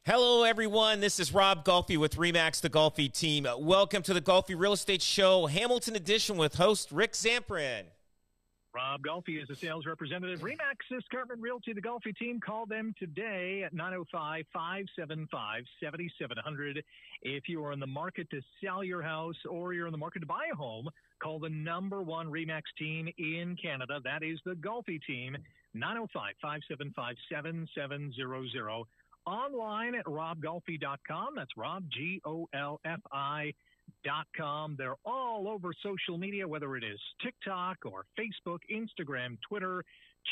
Hello, everyone. This is Rob Golfi with REMAX, the Golfi Team. Welcome to the Golfi Real Estate Show, Hamilton Edition with host Rick Zamprin. Rob Golfi is a sales representative. REMAX Escarpment Realty, the Golfi Team. Call them today at 905-575-7700. If you are in the market to sell your house or you're in the market to buy a home, call the number one REMAX team in Canada. That is the Golfi Team, 905-575-7700. Online at robgolfi.com. That's Rob, Golfi.com. They're all over social media, whether it is TikTok or Facebook, Instagram, Twitter.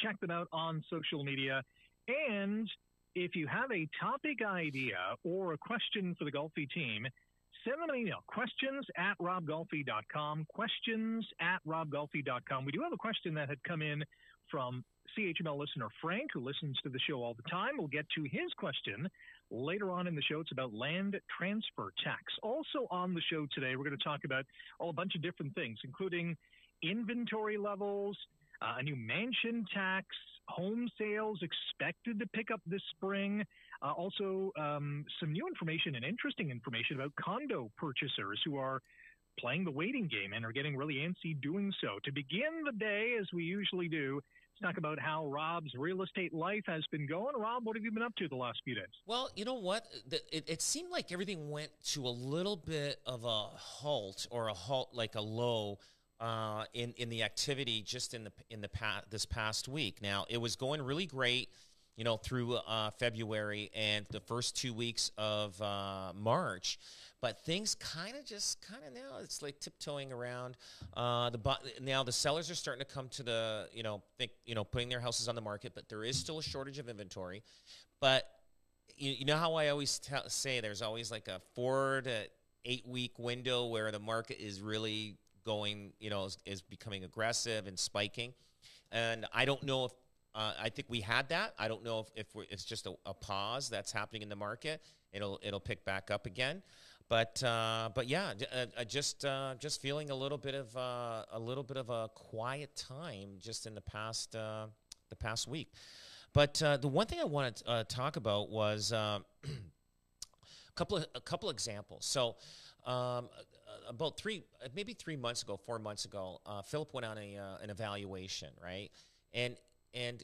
Check them out on social media. And if you have a topic idea or a question for the Golfi Team, send them an email, questions@robgolfi.com, questions@robgolfi.com. We do have a question that had come in from CHML listener Frank, who listens to the show all the time. We'll get to his question later on in the show. It's about land transfer tax. Also on the show today, we're going to talk about a bunch of different things, including inventory levels, a new mansion tax, home sales expected to pick up this spring. Also, some new information and interesting information about condo purchasers who are playing the waiting game and are getting really antsy doing so. To begin the day, as we usually do, talk about how Rob's real estate life has been going. Rob, what have you been up to the last few days? Well, you know what? It seemed like everything went to a little bit of a halt, like a low in the activity just this past week. Now, it was going really great, through February and the first 2 weeks of March. But things kind of now it's like tiptoeing around. Now the sellers are starting to come to the, putting their houses on the market, but there is still a shortage of inventory. But you know how I always say there's always like a 4 to 8 week window where the market is really going, is becoming aggressive and spiking. And I don't know if, I think we had that. I don't know if it's just a pause that's happening in the market. It'll pick back up again. But yeah, just feeling a little bit of a quiet time just in the past week. But the one thing I wanted to talk about was a couple examples. So about 4 months ago, Philip went on an evaluation, right? And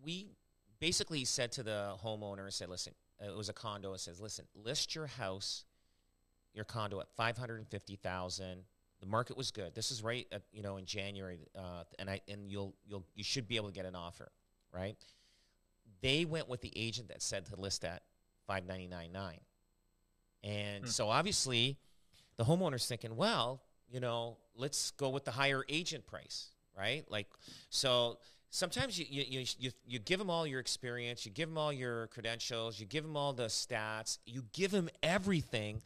we basically said to the homeowner, listen, it was a condo. It says, listen, list your condo at $550,000. The market was good. This is right at, in January, and you should be able to get an offer, right? They went with the agent that said to list at $599.9. And so obviously the homeowner's thinking, well, let's go with the higher agent price, right? So sometimes you give them all your experience, you give them all your credentials, you give them all the stats, you give them everything,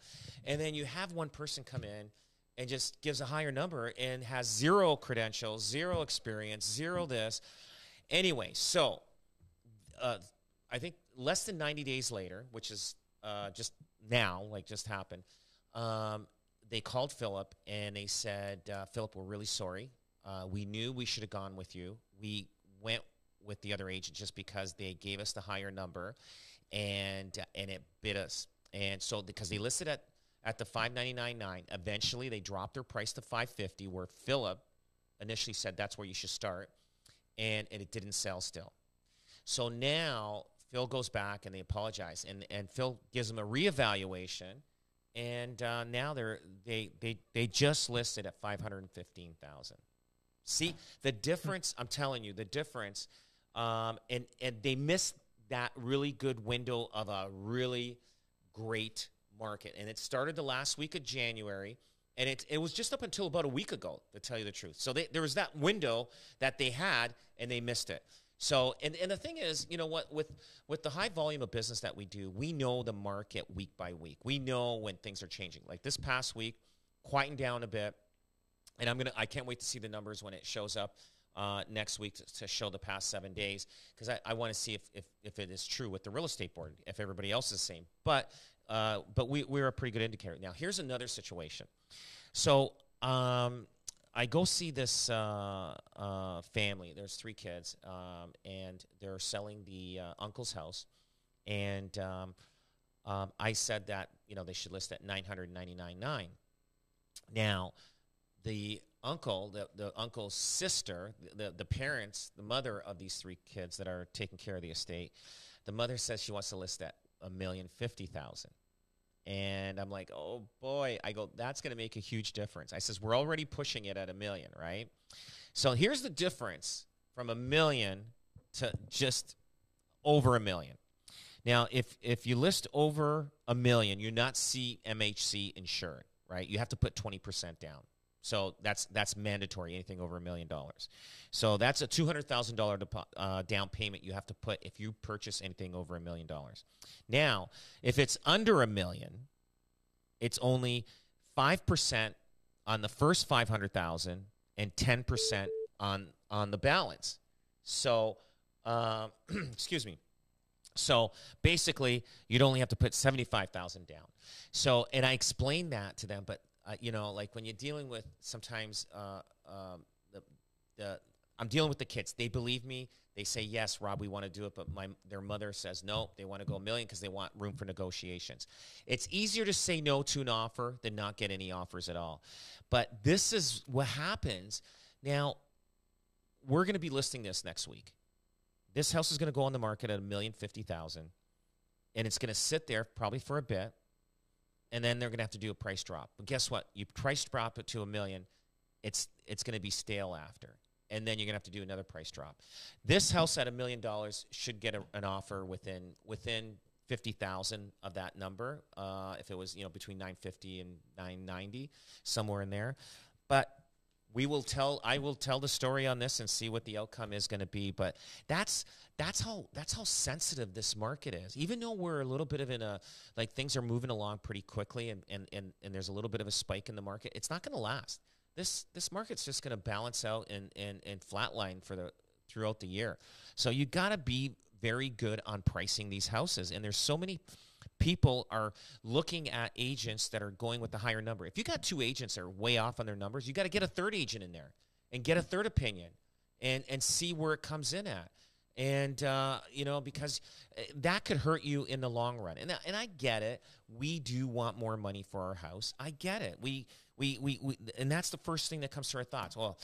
and then you have one person come in and just gives a higher number and has zero credentials, zero experience, zero this. Anyway, so I think less than 90 days later, which is just now, just happened, they called Philip and they said, Philip, we're really sorry. We knew we should have gone with you. We went with the other agent just because they gave us the higher number, and it bit us. And so because they listed at the $599.9, eventually they dropped their price to $550, where Philip initially said that's where you should start, and it didn't sell still. So now Phil goes back and they apologize, and Phil gives them a reevaluation, and now they just listed at $515,000. See the difference? I'm telling you the difference, and they missed that really good window of a really great market, and it started the last week of January, and it was just up until about a week ago, to tell you the truth. So there was that window that they had, and they missed it. So and the thing is, with the high volume of business that we do, we know the market week by week. We know when things are changing. Like this past week, quieting down a bit. And I can't wait to see the numbers when it shows up next week to show the past 7 days, because I want to see if it is true with the real estate board, if everybody else is the same. But we're a pretty good indicator. Now, here's another situation. So I go see this family. There's 3 kids, and they're selling the uncle's house. And I said that, they should list at $999,999. Now, the uncle, the uncle's sister, the parents, the mother of these 3 kids that are taking care of the estate, the mother says she wants to list at $1,050,000. And I'm like, oh boy. I go, that's going to make a huge difference. I says, we're already pushing it at $1 million, right? So here's the difference from $1 million to just over $1 million. Now, if you list over $1 million, you're not CMHC insured, right? You have to put 20% down. So that's mandatory, anything over $1 million. So that's a $200,000 down payment you have to put if you purchase anything over $1 million. Now, if it's under $1 million, it's only 5% on the first $500,000 and 10% on the balance. So, excuse me. So basically, you'd only have to put $75,000 down. So, and I explained that to them, but like when you're dealing with sometimes I'm dealing with the kids. They believe me. They say, yes, Rob, we want to do it. But their mother says, no, they want to go $1 million because they want room for negotiations. It's easier to say no to an offer than not get any offers at all. But this is what happens. Now, we're going to be listing this next week. This house is going to go on the market at $1,050,000, and it's going to sit there probably for a bit, and then they're going to have to do a price drop. But guess what? You price drop it to $1 million, it's going to be stale after, and then you're going to have to do another price drop. This house at $1 million should get an offer within $50,000 of that number. If it was between $950,000 and $990,000, somewhere in there, but. I will tell the story on this and see what the outcome is going to be. But that's how sensitive this market is. Even though we're a little bit of things are moving along pretty quickly and there's a little bit of a spike in the market, it's not going to last. This market's just going to balance out and flatline throughout the year. So you got to be very good on pricing these houses. And there's so many people are looking at agents that are going with the higher number. If you got 2 agents that are way off on their numbers, you got to get a 3rd agent in there and get a 3rd opinion and see where it comes in at. And, because that could hurt you in the long run. And I get it. We do want more money for our house. I get it. We and that's the first thing that comes to our thoughts. Well,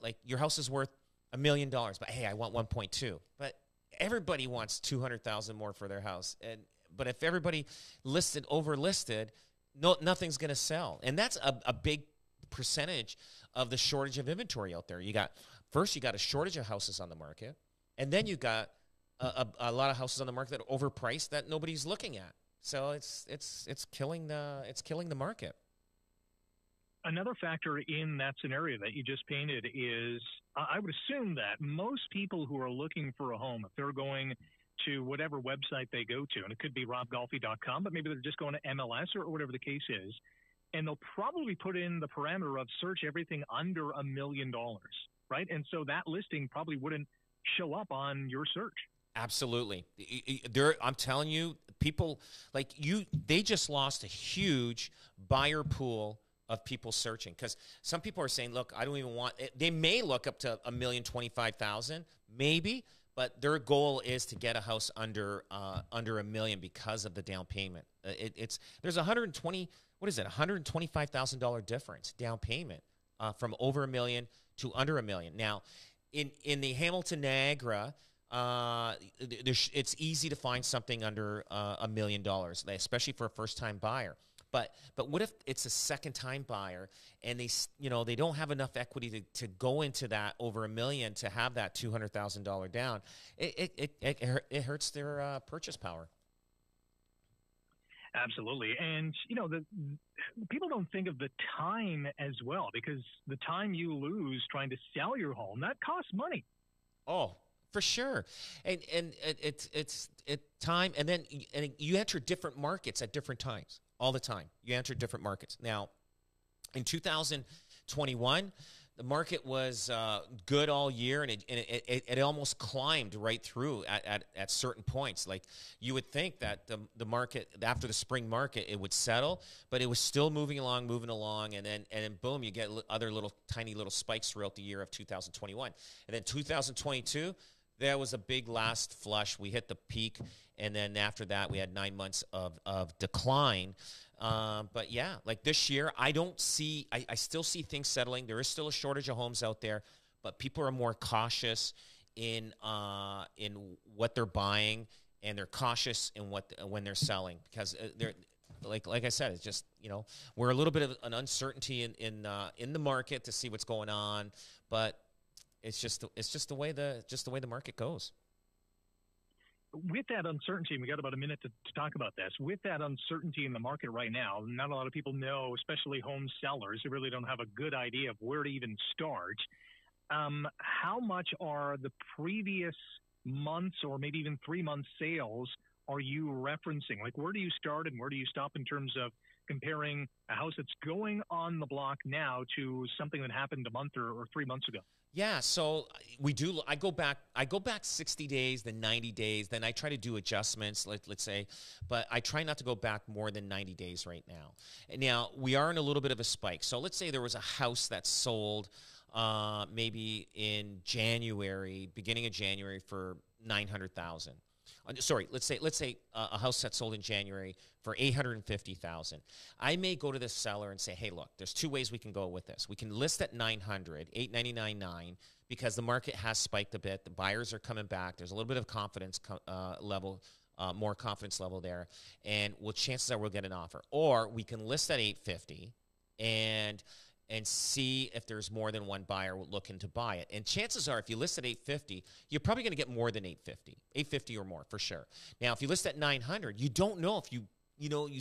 like your house is worth $1 million, but hey, I want 1.2. But everybody wants 200,000 more for their house. But if everybody overlisted, nothing's going to sell. And that's a big percentage of the shortage of inventory out there. You got a shortage of houses on the market, and then you got a lot of houses on the market that are overpriced that nobody's looking at. So it's killing the market. Another factor in that scenario that you just painted is, I would assume that most people who are looking for a home, if they're going to whatever website they go to, and it could be robgolfi.com, but maybe they're just going to MLS or whatever the case is, and they'll probably put in the parameter of search everything under $1 million, right? And so that listing probably wouldn't show up on your search. Absolutely. I'm telling you, people like you, they just lost a huge buyer pool of people searching, because some people are saying, look, I don't even want it. They may look up to $1,025,000, maybe, but their goal is to get a house under $1 million because of the down payment. There's $125,000 difference down payment from over $1 million to under $1 million. Now, in the Hamilton Niagara, it's easy to find something under $1 million, especially for a first-time buyer. But what if it's a second-time buyer and they don't have enough equity to go into that over $1 million to have that $200,000 down? It hurts their purchase power. Absolutely. And, the people don't think of the time as well, because the time you lose trying to sell your home, that costs money. Oh, for sure. And it's time. And then you enter different markets at different times all the time. You enter different markets. Now, in 2021, the market was good all year, and it almost climbed right through at certain points. Like, you would think that the market, after the spring market, it would settle, but it was still moving along, and then boom, you get other tiny little spikes throughout the year of 2021. And then 2022, There was a big last flush. We hit the peak, and then after that, we had 9 months of decline. But yeah, like this year, I still see things settling. There is still a shortage of homes out there, but people are more cautious in what they're buying, and they're cautious in when they're selling, because they're like I said, it's just, we're a little bit of an uncertainty in the market to see what's going on, but it's just the way the market goes. With that uncertainty, and we got about a minute to talk about this. With that uncertainty in the market right now, not a lot of people know, especially home sellers, who really don't have a good idea of where to even start. How much are the previous months, or maybe even 3 months sales, are you referencing? Like, where do you start and where do you stop in terms of comparing a house that's going on the block now to something that happened a month or 3 months ago? Yeah, so we do. I go back 60 days, then 90 days, then I try to do adjustments, let's say, but I try not to go back more than 90 days right now. And now we are in a little bit of a spike. So let's say there was a house that sold maybe in January, beginning of January, for $900,000. Sorry, let's say a house that sold in January for $850,000. I may go to the seller and say, hey, look, there's two ways we can go with this. We can list at $899,900, because the market has spiked a bit. The buyers are coming back. There's a little bit of confidence level, more confidence level there, and chances are we'll get an offer. Or we can list at $850,000 and see if there's more than one buyer looking to buy it. And chances are, if you list at $850,000, you're probably going to get more than $850,000 or more for sure. Now, if you list at $900,000, you don't know if you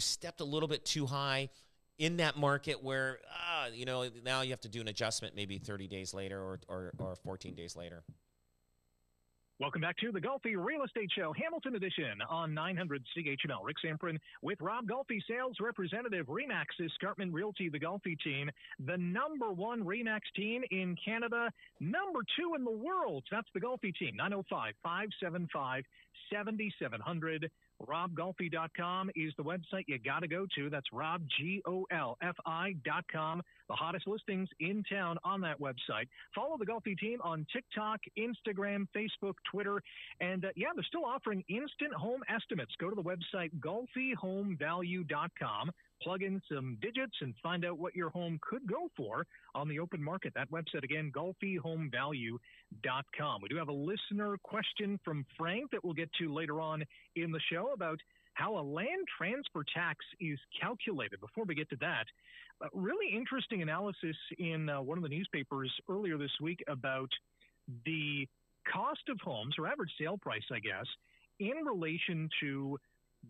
stepped a little bit too high in that market, where now you have to do an adjustment maybe 30 days later or 14 days later. Welcome back to the Golfi Real Estate Show, Hamilton Edition on 900 CHML. Rick Samprin with Rob Golfi, sales representative, REMAX Escarpment Realty, the Golfi team, the #1 REMAX team in Canada, #2 in the world. That's the Golfi team, 905-575-7700. RobGolfi.com is the website you got to go to. That's RobGolfi.com. The hottest listings in town on that website. Follow the Golfi team on TikTok, Instagram, Facebook, Twitter. And they're still offering instant home estimates. Go to the website GolfiHomeValue.com. Plug in some digits and find out what your home could go for on the open market. That website again, GolfiHomeValue.com. We do have a listener question from Frank that we'll get to later on in the show about how a land transfer tax is calculated. Before we get to that, really interesting analysis in one of the newspapers earlier this week about the cost of homes, or average sale price, I guess, in relation to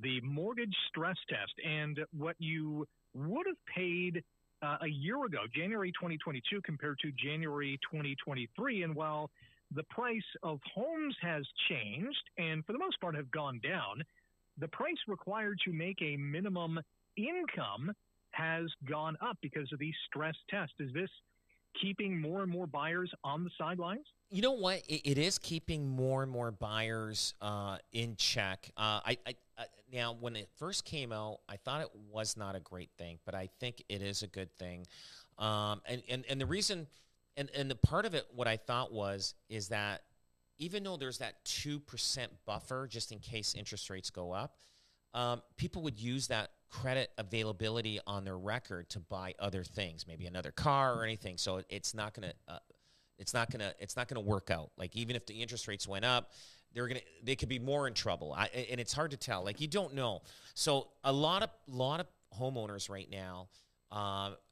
the mortgage stress test and what you would have paid a year ago, January 2022, compared to January 2023. And while the price of homes has changed and for the most part have gone down, the price required to make a minimum income has gone up because of these stress tests. Is this keeping more and more buyers on the sidelines? You know what? It is keeping more and more buyers in check. Now, when it first came out, I thought it was not a great thing, but I think it is a good thing. And the reason, and the part of it, what I thought is that even though there's that 2% buffer just in case interest rates go up, people would use that credit availability on their record to buy other things, maybe another car or anything. So it's not going to work out. Like, even if the interest rates went up, they could be more in trouble. And it's hard to tell. Like, you don't know. So a lot of homeowners right now,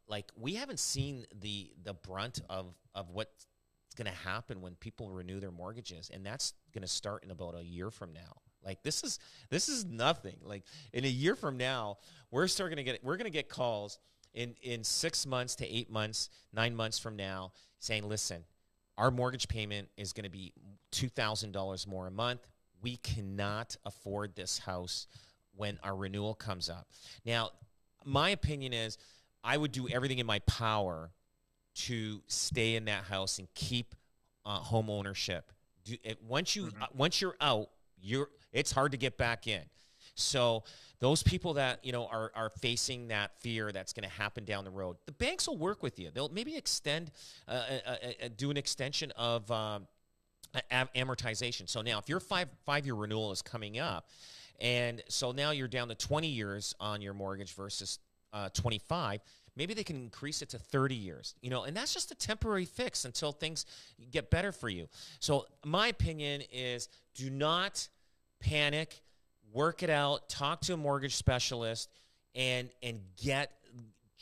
like, we haven't seen the brunt of what's going to happen when people renew their mortgages, and that's going to start in about a year from now. Like, this is nothing. Like, in a year from now, we're going to get calls in 6 months to 8 months, 9 months from now, saying, listen, our mortgage payment is going to be $2,000 more a month. We cannot afford this house when our renewal comes up. Now, my opinion is I would do everything in my power to stay in that house and keep home ownership. Once you're out, it's hard to get back in. So those people that are facing that fear that's going to happen down the road, the banks will work with you. They'll maybe do an extension of amortization. So now if your five-year renewal is coming up, and so now you're down to 20 years on your mortgage versus 25, maybe they can increase it to 30 years, and that's just a temporary fix until things get better for you. So my opinion is, do not panic, work it out, talk to a mortgage specialist, and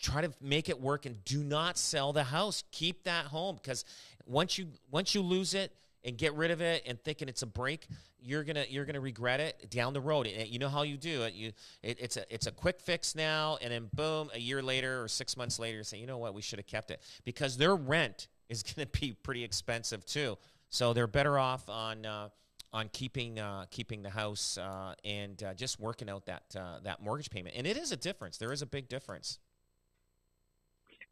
try to make it work, and do not sell the house. Keep that home, because once you lose it and get rid of it and thinking it's a break, you're gonna regret it down the road. You know how you do it. It's a quick fix now, and then boom, a year later or 6 months later, you say, you know what, we should have kept it, because their rent is going to be pretty expensive too. So they're better off on keeping the house and just working out that mortgage payment. And it is a difference. There is a big difference.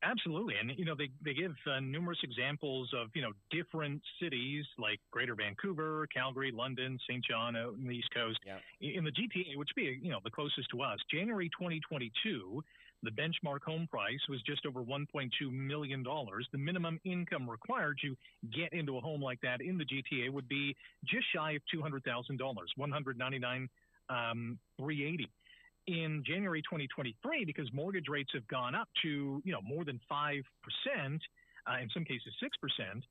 Absolutely. And, they give numerous examples of, different cities like Greater Vancouver, Calgary, London, St. John out in the East Coast. Yeah. In the GTA, which would be, the closest to us, January 2022, the benchmark home price was just over $1.2 million. The minimum income required to get into a home like that in the GTA would be just shy of $200,000, $199,380. In January 2023, because mortgage rates have gone up to, more than 5%, in some cases 6%,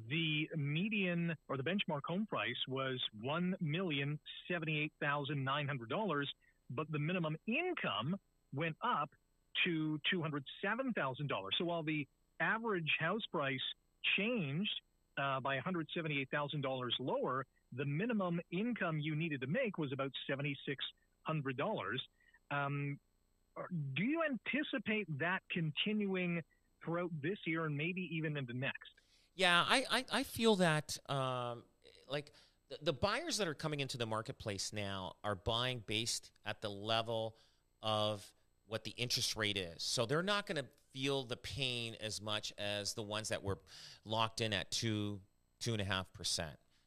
the median or the benchmark home price was $1,078,900, but the minimum income went up to $207,000. So while the average house price changed by $178,000 lower, the minimum income you needed to make was about $7,600. Do you anticipate that continuing throughout this year and maybe even into next? Yeah, I feel that like the buyers that are coming into the marketplace now are buying based at the level of what the interest rate is. So they're not going to feel the pain as much as the ones that were locked in at 2.5%.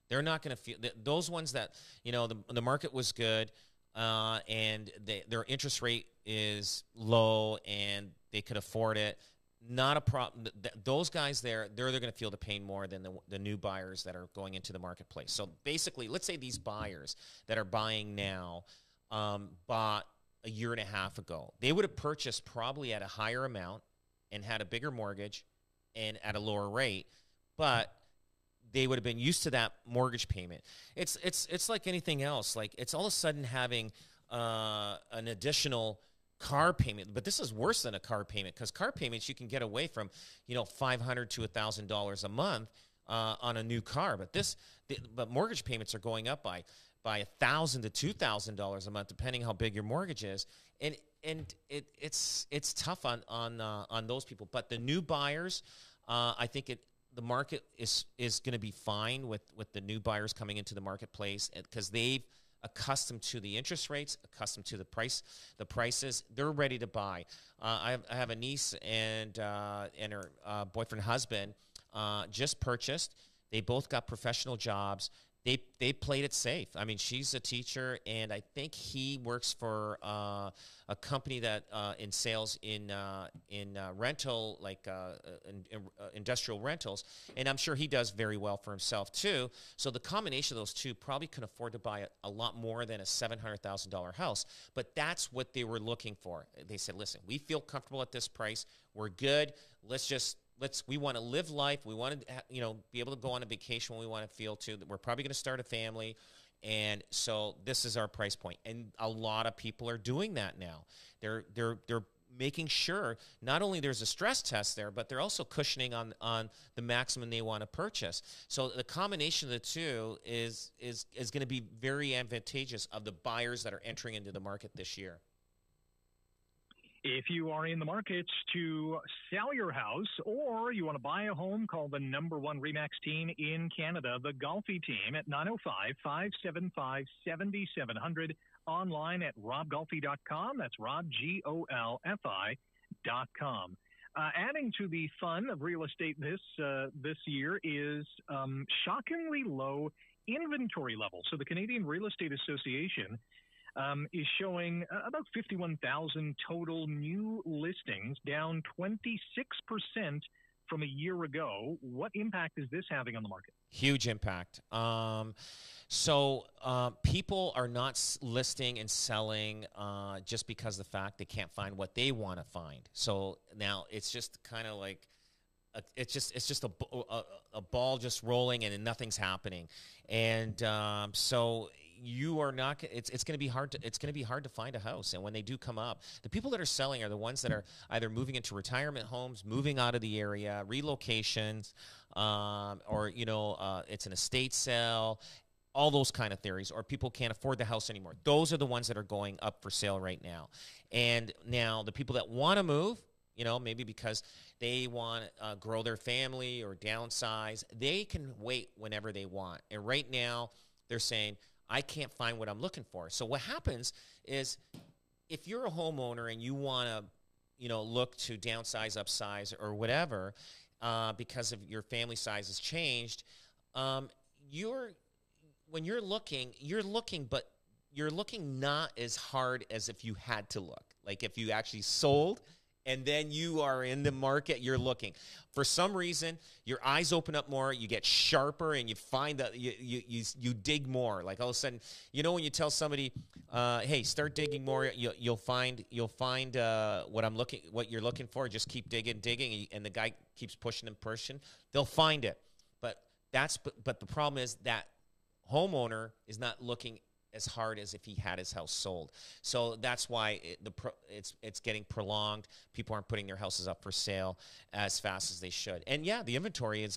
They're not going to feel those ones that, the market was good. And their interest rate is low and they could afford it. Not a problem. Those guys they're going to feel the pain more than the new buyers that are going into the marketplace. So basically, let's say these buyers that are buying now bought a year and a half ago. They would have purchased probably at a higher amount and had a bigger mortgage and at a lower rate, but they would have been used to that mortgage payment. It's like anything else. Like, it's all of a sudden having an additional car payment, but this is worse than a car payment, because car payments you can get away from, $500 to $1,000 a month on a new car. But mortgage payments are going up by $1,000 to $2,000 a month, depending how big your mortgage is, and it's tough on those people. But the new buyers, I think the market is going to be fine with the new buyers coming into the marketplace, because they've accustomed to the interest rates, accustomed to the prices. They're ready to buy. I have a niece and her boyfriend husband just purchased. They both got professional jobs. They played it safe. I mean, she's a teacher, and I think he works for a company that in sales in rental, like industrial rentals, and I'm sure he does very well for himself too. So the combination of those two probably can afford to buy a lot more than a $700,000 house. But that's what they were looking for. They said, "Listen, we feel comfortable at this price. We're good. We want to live life. We want to, be able to go on a vacation when we want to feel to. We're probably going to start a family. And so this is our price point." And a lot of people are doing that now. They're making sure not only there's a stress test there, but they're also cushioning on the maximum they want to purchase. So the combination of the two is going to be very advantageous of the buyers that are entering into the market this year. If you are in the market to sell your house, or you want to buy a home, call the number one REMAX team in Canada, the Golfi Team, at 905-575-7700, online at robgolfi.com. That's RobGolfi.com. Adding to the fun of real estate this year is shockingly low inventory levels. So the Canadian Real Estate Association is showing about 51,000 total new listings, down 26% from a year ago. What impact is this having on the market? Huge impact. People are not listing and selling just because of the fact they can't find what they want to find. So now it's just kind of like it's just a ball just rolling and nothing's happening. And so you are not. It's going to be hard. It's going to be hard to find a house. And when they do come up, the people that are selling are the ones that are either moving into retirement homes, moving out of the area, relocations, or it's an estate sale. All those kind of theories, or people can't afford the house anymore. Those are the ones that are going up for sale right now. And now the people that want to move, maybe because they want to grow their family or downsize, they can wait whenever they want. And right now they're saying, I can't find what I'm looking for. So what happens is if you're a homeowner and you want to, look to downsize, upsize, or whatever, because of your family size has changed, when you're looking, but you're looking not as hard as if you had to look. Like if you actually sold and then you are in the market, you're looking. For some reason, your eyes open up more, you get sharper, and you find that you dig more. Like all of a sudden, when you tell somebody, hey, start digging more, you'll find what you're looking for. Just keep digging, and the guy keeps pushing and pushing. They'll find it. But the problem is that homeowner is not looking as hard as if he had his house sold. So that's why it's getting prolonged. People aren't putting their houses up for sale as fast as they should. And yeah, the inventory is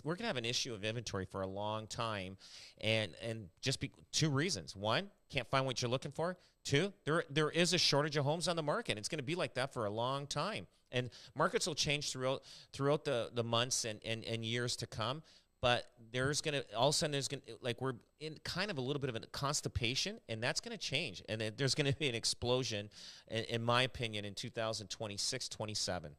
we're gonna have an issue of inventory for a long time, and just two reasons. One, can't find what you're looking for. Two, there is a shortage of homes on the market. It's going to be like that for a long time, and markets will change throughout the months and years to come. But all of a sudden, we're in kind of a little bit of a constipation, and that's going to change. And there's going to be an explosion, in my opinion, in 2026, 27.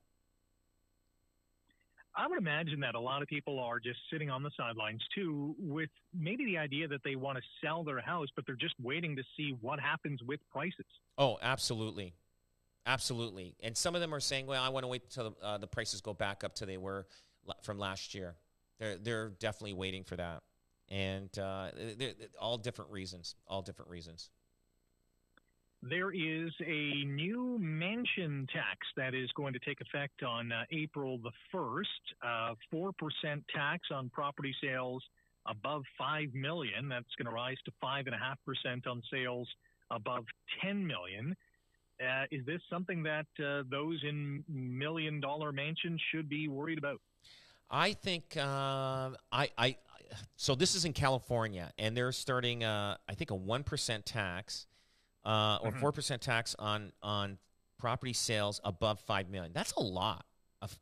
I would imagine that a lot of people are just sitting on the sidelines, too, with maybe the idea that they want to sell their house, but they're just waiting to see what happens with prices. Oh, absolutely. Absolutely. And some of them are saying, well, I want to wait until the prices go back up to they were from last year. They're definitely waiting for that, and they're all different reasons. There is a new mansion tax that is going to take effect on April the 1st. 4% tax on property sales above $5 million. That's going to rise to 5.5% on sales above $10 million. Is this something that those in million-dollar mansions should be worried about? I think so this is in California, and they're starting I think a 1% tax or 4% tax on property sales above $5 million. That's a lot.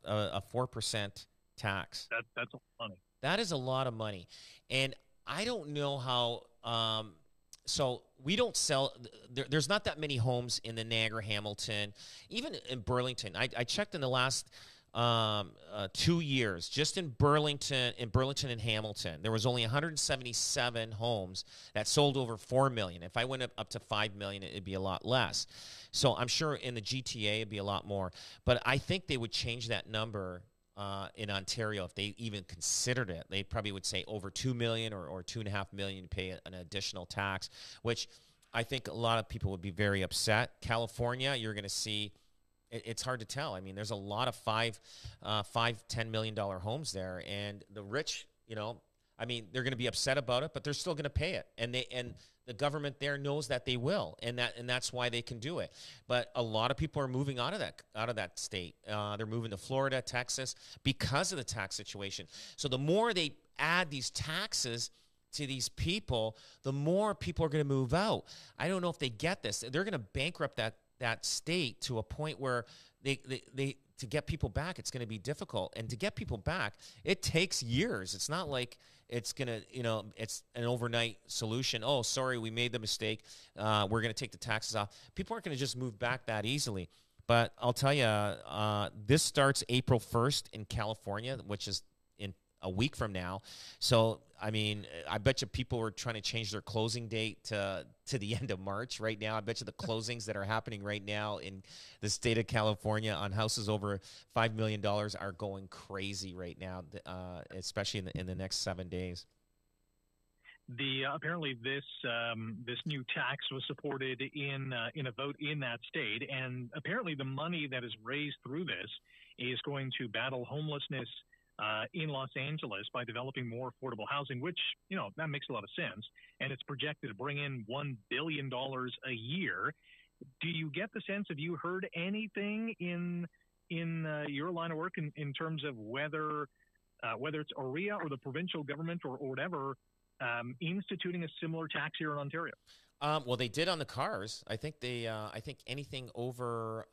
A 4% tax. That's a lot of money. That is a lot of money, and I don't know how. So we don't sell. There's not that many homes in the Niagara, Hamilton, even in Burlington. I checked in the last 2 years, just in Burlington and Hamilton, there was only 177 homes that sold over $4 million. If I went up to $5 million, it'd be a lot less. So I'm sure in the GTA it'd be a lot more. But I think they would change that number in Ontario if they even considered it. They probably would say over $2 million or $2.5 million to pay an additional tax, which I think a lot of people would be very upset. California, you're going to see. It's hard to tell. I mean, there's a lot of $10 million homes there, and the rich, I mean, they're going to be upset about it, but they're still going to pay it, and the government there knows that they will, and that's why they can do it. But a lot of people are moving out of that state. They're moving to Florida, Texas, because of the tax situation. So the more they add these taxes to these people, the more people are going to move out. I don't know if they get this. They're going to bankrupt that state to a point where they to get people back, it's going to be difficult. And to get people back, it takes years. It's not like it's going to, it's an overnight solution. Oh, sorry, we made the mistake. We're going to take the taxes off. People aren't going to just move back that easily. But I'll tell you, this starts April 1st in California, which is in a week from now. So, I mean, I bet you people were trying to change their closing date to the end of March right now. I bet you the closings that are happening right now in the state of California on houses over $5 million are going crazy right now, especially in the next 7 days. Apparently this new tax was supported in a vote in that state, and apparently the money that is raised through this is going to battle homelessness in Los Angeles by developing more affordable housing, which, you know, that makes a lot of sense, and it's projected to bring in $1 billion a year. Do you get the sense, have you heard anything in your line of work in terms of whether it's REA or the provincial government or whatever instituting a similar tax here in Ontario? Well, they did on the cars. I think I think anything over,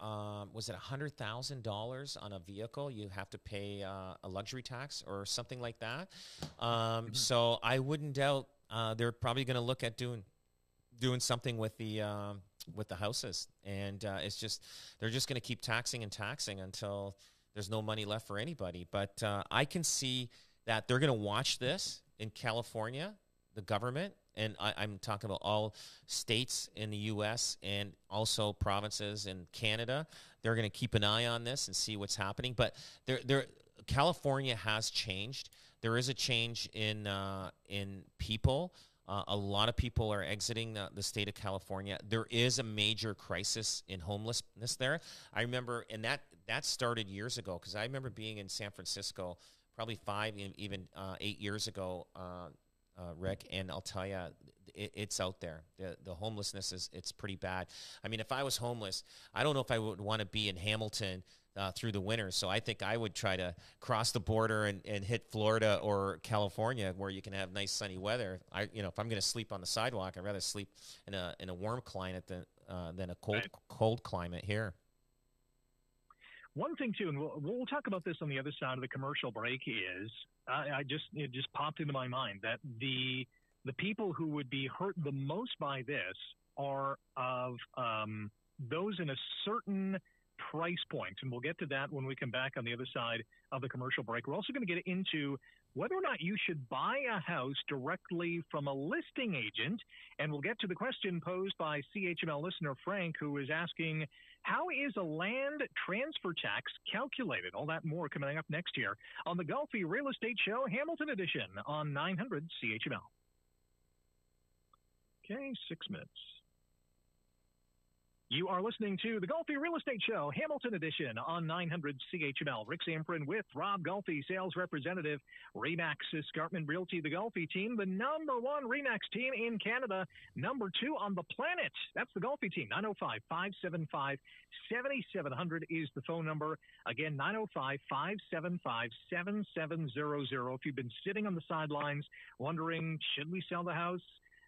was it $100,000 on a vehicle, you have to pay a luxury tax or something like that. So I wouldn't doubt they're probably going to look at doing something with the houses, and they're just going to keep taxing and taxing until there's no money left for anybody. But I can see that they're going to watch this in California, the government, and I'm talking about all states in the U.S. and also provinces in Canada. They're going to keep an eye on this and see what's happening. But California has changed. There is a change in people. A lot of people are exiting the state of California. There is a major crisis in homelessness there. I remember, and that started years ago, because I remember being in San Francisco probably 5, even 8 years ago, Rick, and I'll tell you, it's out there. The homelessness it's pretty bad. I mean, if I was homeless, I don't know if I would want to be in Hamilton through the winter. So I think I would try to cross the border and hit Florida or California, where you can have nice sunny weather. If I'm going to sleep on the sidewalk, I'd rather sleep in a warm climate than a cold climate here. One thing too, and we'll talk about this on the other side of the commercial break, is it just popped into my mind that the people who would be hurt the most by this are of those in a certain price point, and we'll get to that when we come back on the other side of the commercial break. We're also going to get into whether or not you should buy a house directly from a listing agent, and we'll get to the question posed by CHML listener Frank, who is asking, how is a land transfer tax calculated? All that more coming up next year on the Golfi Real Estate Show, Hamilton Edition, on 900 CHML. Okay, 6 minutes. You are listening to the Golfi Real Estate Show, Hamilton Edition, on 900 CHML. Rick Samprin with Rob Golfi, sales representative, REMAX Escarpment Realty, the Golfi team, the #1 REMAX team in Canada, #2 on the planet. That's the Golfi team. 905-575-7700 is the phone number. Again, 905-575-7700. If you've been sitting on the sidelines wondering, should we sell the house?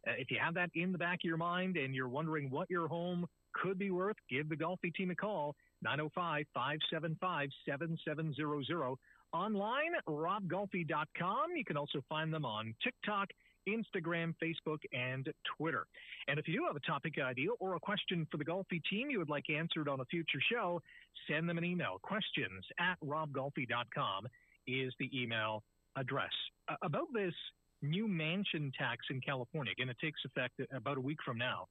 If you have that in the back of your mind and you're wondering what your home could be worth, give the Golfi team a call, 905-575-7700. Online, robgolfi.com. You can also find them on TikTok, Instagram, Facebook, and Twitter. And if you do have a topic idea or a question for the Golfi team you would like answered on a future show, send them an email. questions@robgolfi.com is the email address. About this new mansion tax in California, again, it takes effect about a week from now.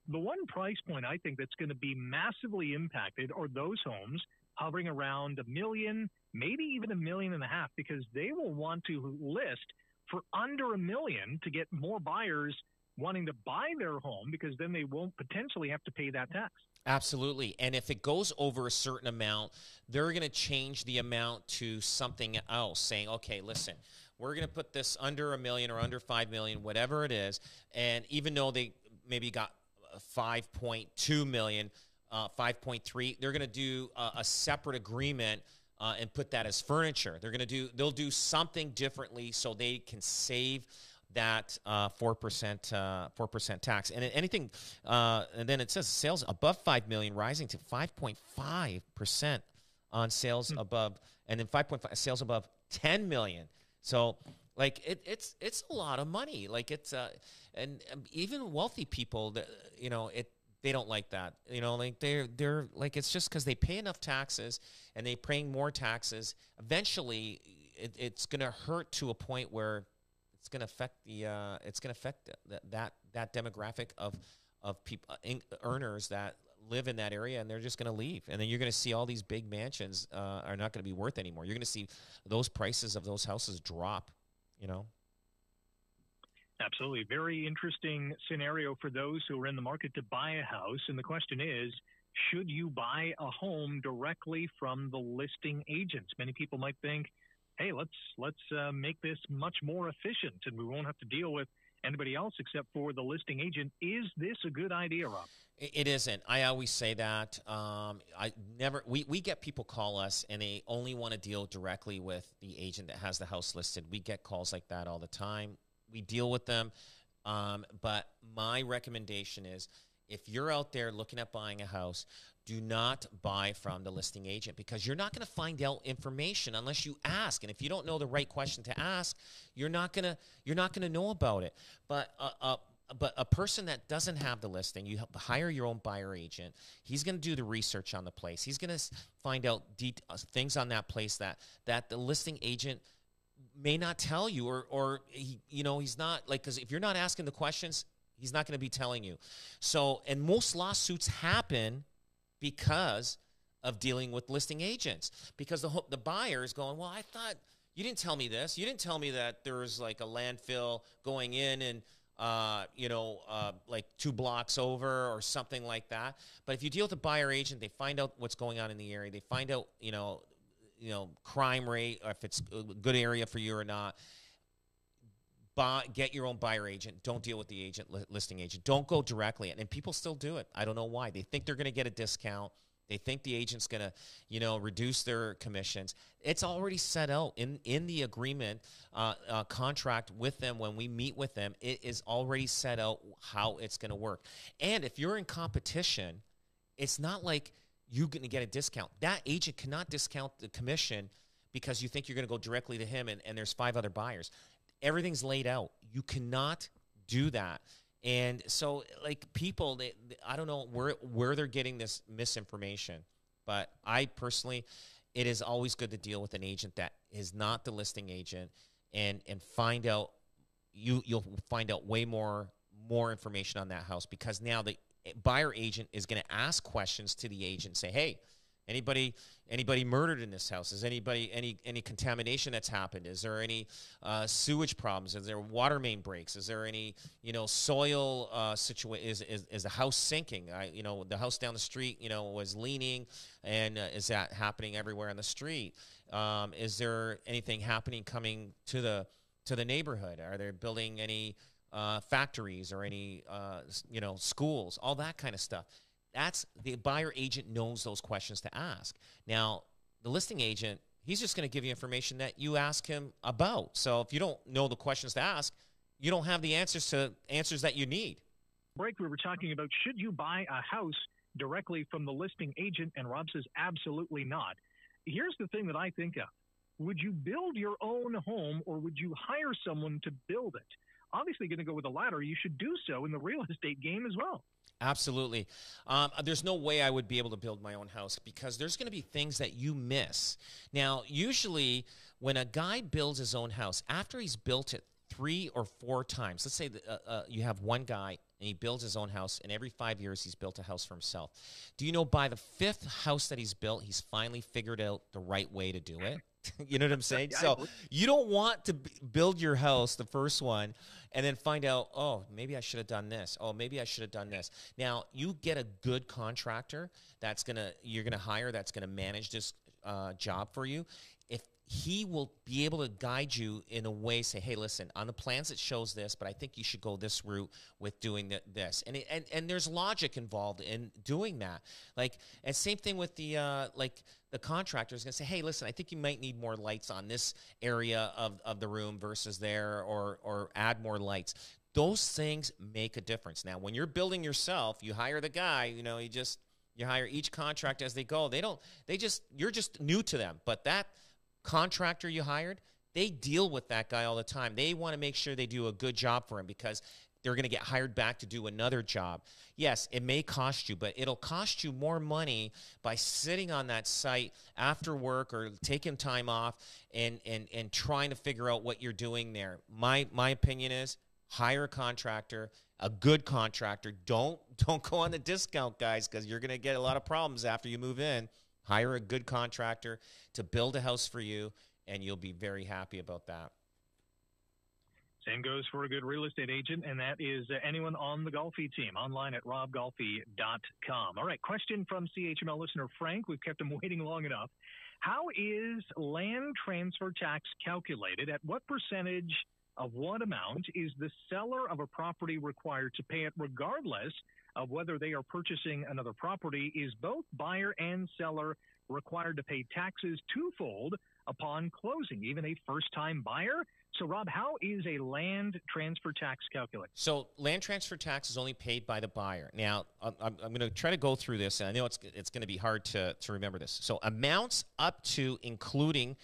The one price point I think that's going to be massively impacted are those homes hovering around $1 million, maybe even $1.5 million, because they will want to list for under $1 million to get more buyers wanting to buy their home, because then they won't potentially have to pay that tax. Absolutely. And if it goes over a certain amount, they're going to change the amount to something else, saying, okay, listen, we're going to put this under $1 million or under $5 million, whatever it is. And even though they maybe got 5.2 million, 5.3, they're going to do a separate agreement and put that as furniture. They'll do something differently so they can save that 4% tax. And anything, and then it says sales above 5 million rising to 5.5% on sales above, and then 5.5 sales above 10 million. So like it's a lot of money. Like it's and even wealthy people that, they don't like that. Like they're like, it's just because they pay enough taxes and they paying more taxes. Eventually, it's going to hurt to a point where it's going to affect that demographic of people, earners that live in that area, and they're just going to leave. And then you're going to see all these big mansions are not going to be worth anymore. You're going to see those prices of those houses drop, you know. Absolutely. Very interesting scenario for those who are in the market to buy a house. And the question is, should you buy a home directly from the listing agents? Many people might think, hey, let's make this much more efficient, and we won't have to deal with anybody else except for the listing agent. Is this a good idea, Rob? It isn't. I always say that. We get people call us, and they only want to deal directly with the agent that has the house listed. We get calls like that all the time. We deal with them. But my recommendation is, if you're out there looking at buying a house, do not buy from the listing agent, because you're not going to find out information unless you ask. And if you don't know the right question to ask, you're not going to know about it. But a person that doesn't have the listing, you hire your own buyer agent. He's going to do the research on the place. He's going to find out things on that place that the listing agent may not tell you, or he's not, like, because if you're not asking the questions, he's not going to be telling you. So, and most lawsuits happen because of dealing with listing agents, because the buyer is going, well, I thought you didn't tell me this. You didn't tell me that there was like a landfill going in and like 2 blocks over or something like that. But if you deal with a buyer agent, they find out what's going on in the area. They find out, crime rate, or if it's a good area for you or not. Get your own buyer agent. Don't deal with the listing agent. Don't go directly. And people still do it. I don't know why. They think they're going to get a discount. They think the agent's going to, reduce their commissions. It's already set out in the agreement contract with them. When we meet with them, it is already set out how it's going to work. And if you're in competition, it's not like you're going to get a discount. That agent cannot discount the commission because you think you're going to go directly to him and there's 5 other buyers. Everything's laid out. You cannot do that. And so, like, people, I don't know where they're getting this misinformation, but I personally, it is always good to deal with an agent that is not the listing agent, and find out, you'll find out way more information on that house, because now the buyer agent is going to ask questions to the agent, say, hey, anybody murdered in this house? Is any contamination that's happened? Is there any sewage problems? Is there water main breaks? Is there any soil situation? Is the house sinking? The house down the street was leaning, and is that happening everywhere on the street? Is there anything happening coming to the neighborhood? Are they building any factories or any schools? All that kind of stuff. That's the buyer agent knows those questions to ask. Now, the listing agent, he's just going to give you information that you ask him about. So if you don't know the questions to ask, you don't have the answers that you need. Break, we were talking about, should you buy a house directly from the listing agent? And Rob says, absolutely not. Here's the thing that I think of. Would you build your own home, or would you hire someone to build it? Obviously going to go with the latter. You should do so in the real estate game as well. Absolutely. There's no way I would be able to build my own house, because there's going to be things that you miss. Now, usually when a guy builds his own house, after he's built it 3 or 4 times, let's say that, you have one guy and he builds his own house, and every 5 years he's built a house for himself. Do you know, by the 5th house that he's built, he's finally figured out the right way to do it? You know what I'm saying? So you don't want to build your house, the first one, and then find out, oh, maybe I should have done this. Oh, maybe I should have done this. Now, you get a good contractor you're gonna hire, that's gonna manage this job for you. If he will be able to guide you in a way, say, hey, listen, on the plans it shows this, but I think you should go this route with doing this. And there's logic involved in doing that. Like, and same thing with the contractor is going to say, hey, listen, I think you might need more lights on this area of the room versus there, or add more lights. Those things make a difference. Now, when you're building yourself, you hire the guy, you hire each contractor as they go. You're just new to them. But that contractor you hired, they deal with that guy all the time. They want to make sure they do a good job for him, because they're going to get hired back to do another job. Yes, it may cost you, but it'll cost you more money by sitting on that site after work or taking time off and trying to figure out what you're doing there. My opinion is hire a contractor, a good contractor. Don't go on the discount, guys, because you're going to get a lot of problems after you move in. Hire a good contractor to build a house for you, and you'll be very happy about that. Same goes for a good real estate agent, and that is anyone on the Golfi team, online at robgolfi.com. All right, question from CHML listener Frank. We've kept him waiting long enough. How is land transfer tax calculated? At what percentage of what amount is the seller of a property required to pay it regardless of whether they are purchasing another property? Is both buyer and seller required to pay taxes twofold upon closing, even a first-time buyer? So, Rob, how is a land transfer tax calculated? So land transfer tax is only paid by the buyer. Now, I'm going to try to go through this, and I know it's going to be hard to remember this. So amounts up to including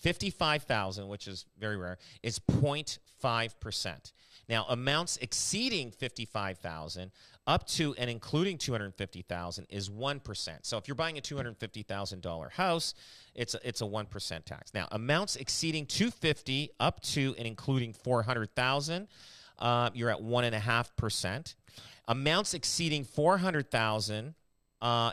$55,000, which is very rare, is 0.5%. Now, amounts exceeding $55,000 up to and including $250,000 is 1%. So if you're buying a $250,000 house, it's a 1% tax. Now, amounts exceeding $250,000 up to and including $400,000, you're at 1.5%. Amounts exceeding $400,000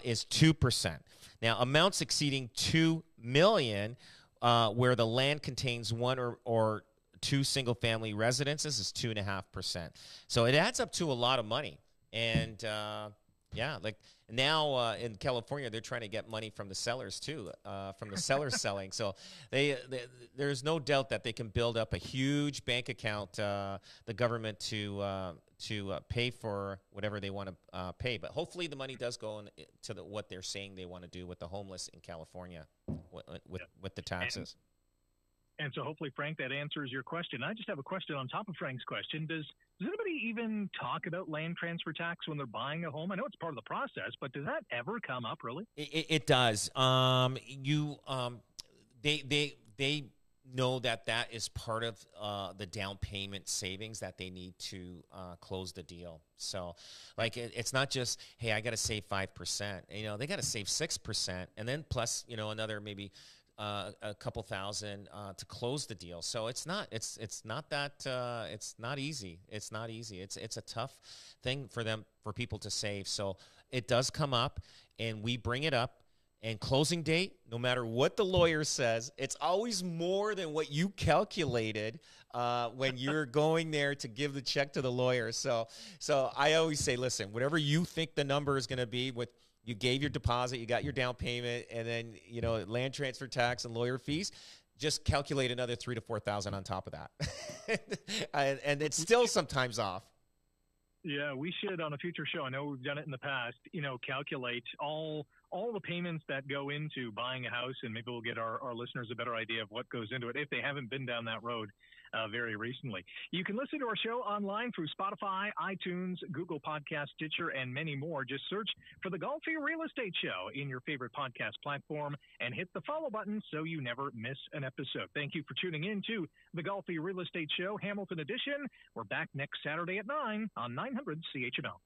is 2%. Now, amounts exceeding $2 million, where the land contains one or two single-family residences, is 2.5%. So it adds up to a lot of money. And, yeah, like now in California, they're trying to get money from the sellers, too, from the sellers selling. So there's no doubt that they can build up a huge bank account, the government, to pay for whatever they want to pay. But hopefully the money does go to what they're saying they want to do with the homeless in California with the taxes. And so hopefully, Frank, that answers your question. I just have a question on top of Frank's question. Does anybody even talk about land transfer tax when they're buying a home? I know it's part of the process, but does that ever come up, really? It does. They know that is part of the down payment savings that they need to close the deal. So, like, it's not just, hey, I got to save 5%. They got to save 6%, and then plus, another maybe a couple thousand to close the deal. So it's not easy. It's not easy. It's a tough thing for people to save. So it does come up, and we bring it up. And closing date, no matter what the lawyer says, it's always more than what you calculated when you're going there to give the check to the lawyer. So I always say, listen, whatever you think the number is going to be, you gave your deposit, you got your down payment, and then land transfer tax and lawyer fees, just calculate another $3,000 to $4,000 on top of that, and it's still sometimes off. Yeah, we should on a future show. I know we've done it in the past. Calculate all the payments that go into buying a house, and maybe we'll get our listeners a better idea of what goes into it if they haven't been down that road very recently. You can listen to our show online through Spotify, iTunes, Google Podcast, Stitcher, and many more. Just search for the Golfi Real Estate Show in your favorite podcast platform and hit the follow button so you never miss an episode. Thank you for tuning in to the Golfi Real Estate Show, Hamilton Edition. We're back next Saturday at 9 on 900 CHML.